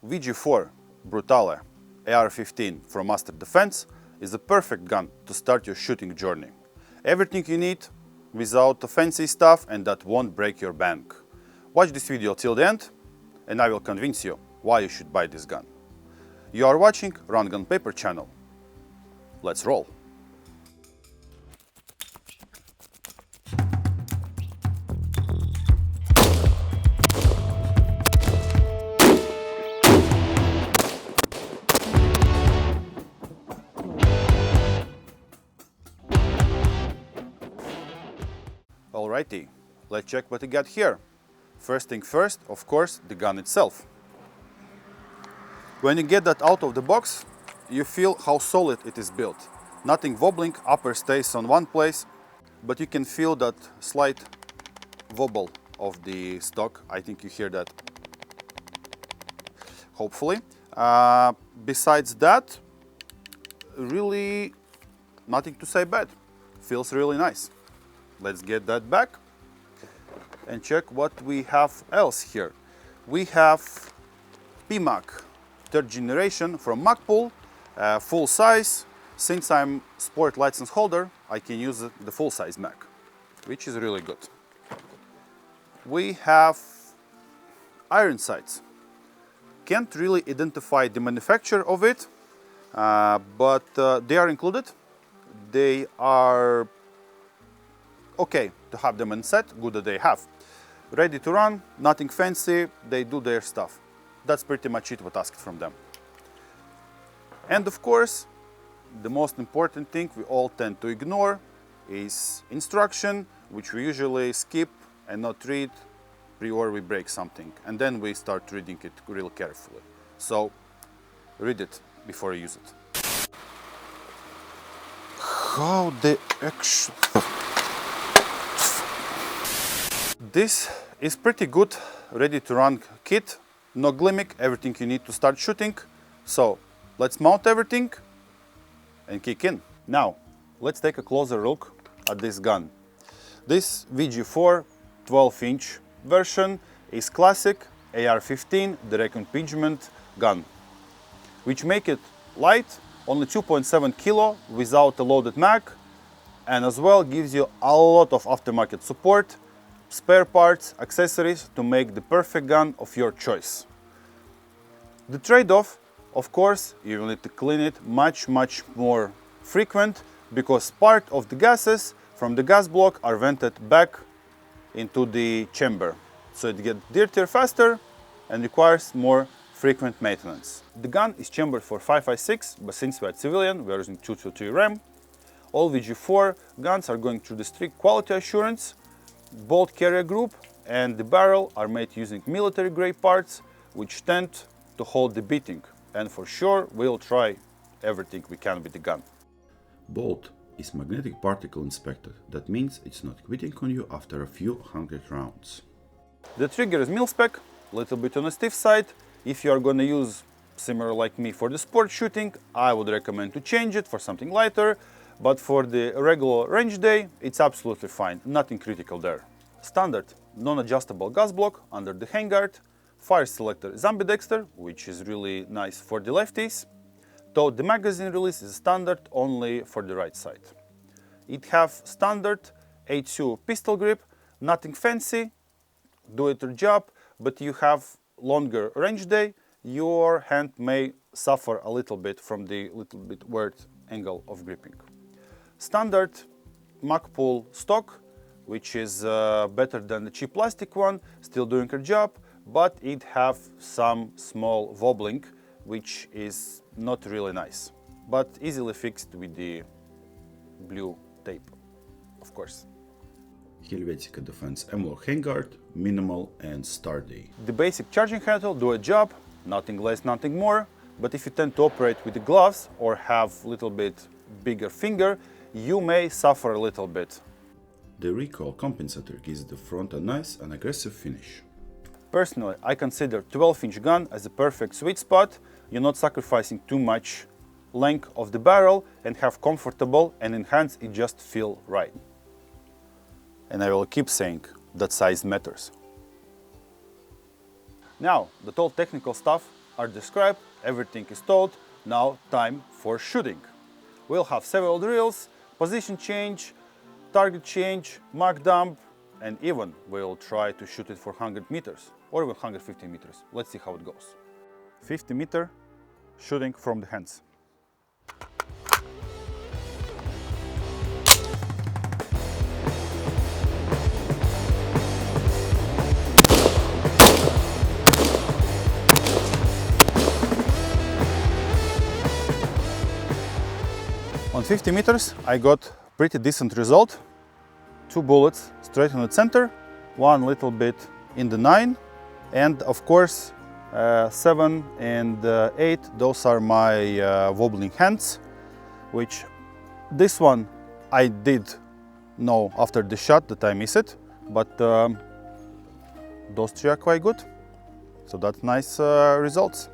VG4 Brutale AR-15 from Astra Defense is a perfect gun to start your shooting journey. Everything you need without the fancy stuff, and that won't break your bank. Watch this video till the end and I will convince you why you should buy this gun. You are watching Run Gun Paper channel. Let's roll. Alrighty, let's check what we got here. First thing first, of course, the gun itself. When you get that out of the box, you feel how solid it is built. Nothing wobbling, upper stays on one place, but you can feel that slight wobble of the stock. I think you hear that, hopefully. Besides that, really nothing to say bad. Feels really nice. Let's get that back and check what we have else here. We have PMAC, third generation from Magpul, full size. Since I'm sport license holder, I can use the full size Mag, which is really good. We have iron sights. Can't really identify the manufacturer of it, but they are included. They are okay to have them in set, good that they have. Ready to run, nothing fancy, they do their stuff. That's pretty much it what asked from them. And of course, the most important thing we all tend to ignore is instruction, which we usually skip and not read before we break something. And then we start reading it real carefully. So read it before you use it. How the actual... This is pretty good, ready to run kit, no gimmick, everything you need to start shooting. So let's mount everything and kick in. Now let's take a closer look at this gun. This VG4 12-inch version is classic AR-15 direct impingement gun, which make it light, only 2.7 kilo without a loaded mag, and as well gives you a lot of aftermarket support, spare parts, accessories to make the perfect gun of your choice. The trade-off, of course, you will need to clean it much more frequent, because part of the gases from the gas block are vented back into the chamber. So it gets dirtier faster and requires more frequent maintenance. The gun is chambered for 5.56, but since we are civilian, we are using 223 RAM. All VG4 guns are going through the strict quality assurance. Bolt carrier group and the barrel are made using military grade parts, which tend to hold the beating. And for sure, we'll try everything we can with the gun. Bolt is magnetic particle inspector. That means it's not quitting on you after a few hundred rounds. The trigger is mil-spec, a little bit on the stiff side. If you are going to use similar like me for the sport shooting, I would recommend to change it for something lighter. But for the regular range day, it's absolutely fine, nothing critical there. Standard non-adjustable gas block under the handguard. Fire selector is ambidexter, which is really nice for the lefties. Though the magazine release is standard only for the right side. It have standard H2 pistol grip, nothing fancy, do it your job, but you have longer range day, your hand may suffer a little bit from the little bit weird angle of gripping. Standard Magpul stock, which is better than the cheap plastic one, still doing her job, but it have some small wobbling, which is not really nice, but easily fixed with the blue tape, of course. Helvetica Defense M-Lock handguard, minimal and sturdy. The basic charging handle do a job, nothing less, nothing more, but if you tend to operate with the gloves or have a little bit bigger finger, you may suffer a little bit. The recoil compensator gives the front a nice and aggressive finish. Personally, I consider 12-inch gun as a perfect sweet spot. You're not sacrificing too much length of the barrel and have comfortable, and in hands it just feel right. And I will keep saying that size matters. Now, the all technical stuff are described, everything is told, now time for shooting. We'll have several drills, position change, target change, mark dump, and even we'll try to shoot it for 100 meters or even 150 meters. Let's see how it goes. 50-meter shooting from the hands. On 50 meters, I got pretty decent result. 2 bullets straight in the center, 1 little bit in the 9, and of course 7 and 8, those are my wobbling hands, which this one I did know after the shot that I missed it, but those 3 are quite good, so that's nice results.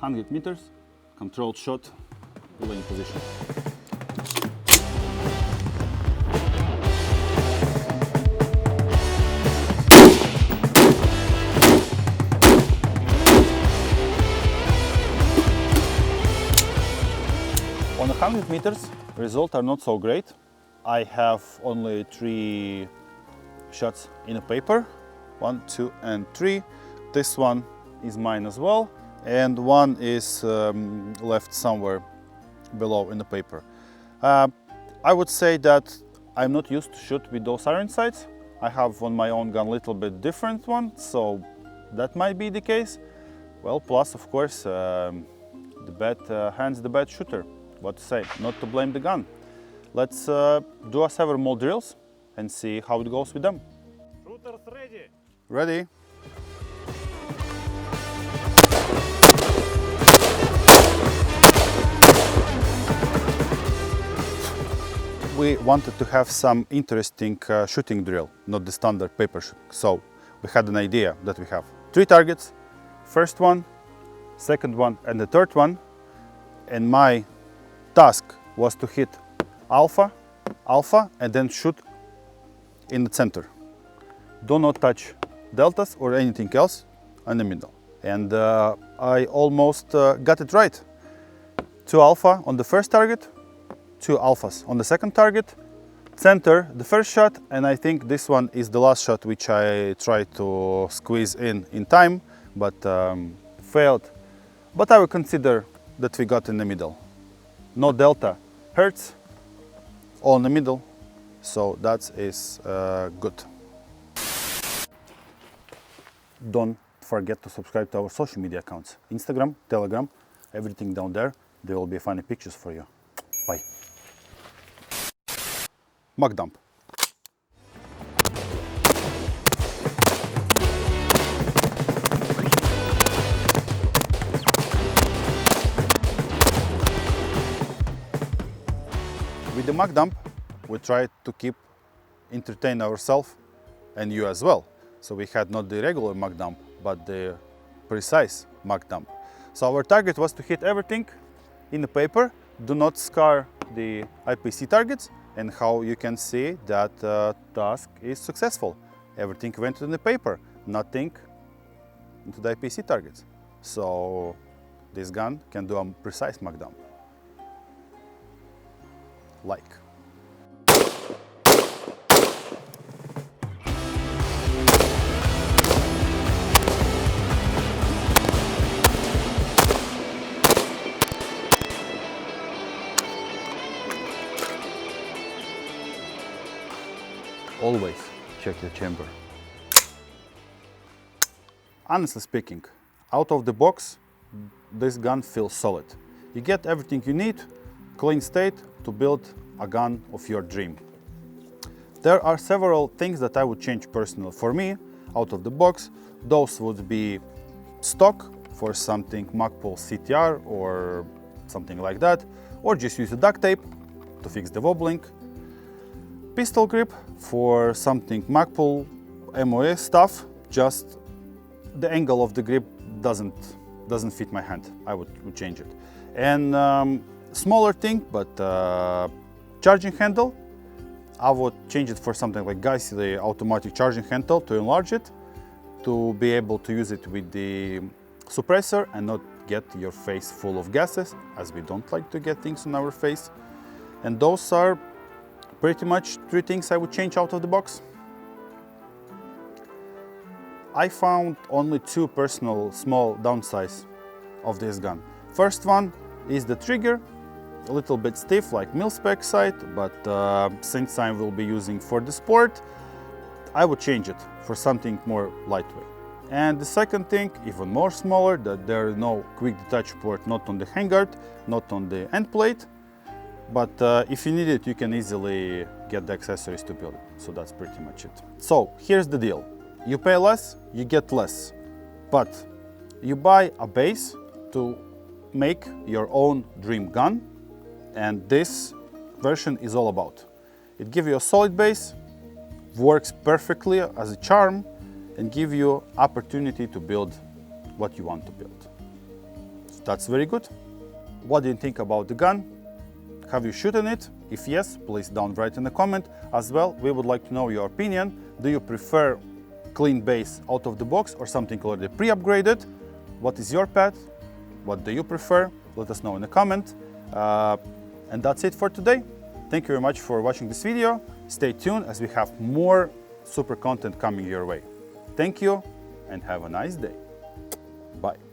100 meters, controlled shot, laying position. On 100 meters, results are not so great. I have only 3 shots in a paper. 1, 2, and 3. This one is mine as well, and 1 is left somewhere below in the paper. I would say that I'm not used to shoot with those iron sights. I have on my own gun a little bit different one, so that might be the case. Well, plus of course, the bad hands, the bad shooter. What to say, not to blame the gun. Let's do several more drills and see how it goes with them. Shooters ready. Ready? We wanted to have some interesting shooting drill, not the standard paper shoot. So we had an idea that we have 3 targets, first one, second one, and the third one. And my task was to hit alpha, and then shoot in the center. Do not touch deltas or anything else in the middle. And I almost got it right. 2 alpha on the first target, 2 alphas on the second target, center the first shot, and I think this one is the last shot which I tried to squeeze in time, but failed. But I would consider that we got in the middle. No delta hurts, all in the middle, so that is good. Don't forget to subscribe to our social media accounts, Instagram, Telegram, everything down there. There will be funny pictures for you. Bye. Mug dump. With the mug dump, we tried to entertain ourselves and you as well. So we had not the regular mug dump, but the precise mug dump. So our target was to hit everything in the paper, do not scar the IPC targets, and how you can see that task is successful. Everything went in the paper, nothing into the IPC targets. So this gun can do a precise mug dump. Like. Always check the chamber. Honestly speaking, out of the box, this gun feels solid. You get everything you need, clean state, to build a gun of your dream. There are several things that I would change personally. For me, out of the box, those would be stock for something Magpul CTR or something like that, or just use a duct tape to fix the wobbling. Pistol grip for something Magpul MOA stuff, just the angle of the grip doesn't fit my hand. I would change it. And smaller thing, but charging handle, I would change it for something like Geissele, the automatic charging handle, to enlarge it, to be able to use it with the suppressor and not get your face full of gases, as we don't like to get things on our face. And those are pretty much 3 things I would change out of the box. I found only 2 personal small downsides of this gun. First one is the trigger, a little bit stiff like mil-spec sight, but since I will be using for the sport, I would change it for something more lightweight. And the second thing, even more smaller, that there is no quick detach port, not on the handguard, not on the end plate, but if you need it, you can easily get the accessories to build it. So that's pretty much it. So here's the deal. You pay less, you get less, but you buy a base to make your own dream gun, and this version is all about. It gives you a solid base, works perfectly as a charm, and give you opportunity to build what you want to build. So that's very good. What do you think about the gun? Have you shot it? If yes, please down write in the comment. As well, we would like to know your opinion. Do you prefer clean base out of the box or something already pre-upgraded? What is your path? What do you prefer? Let us know in the comment. And that's it for today. Thank you very much for watching this video. Stay tuned as we have more super content coming your way. Thank you and have a nice day. Bye.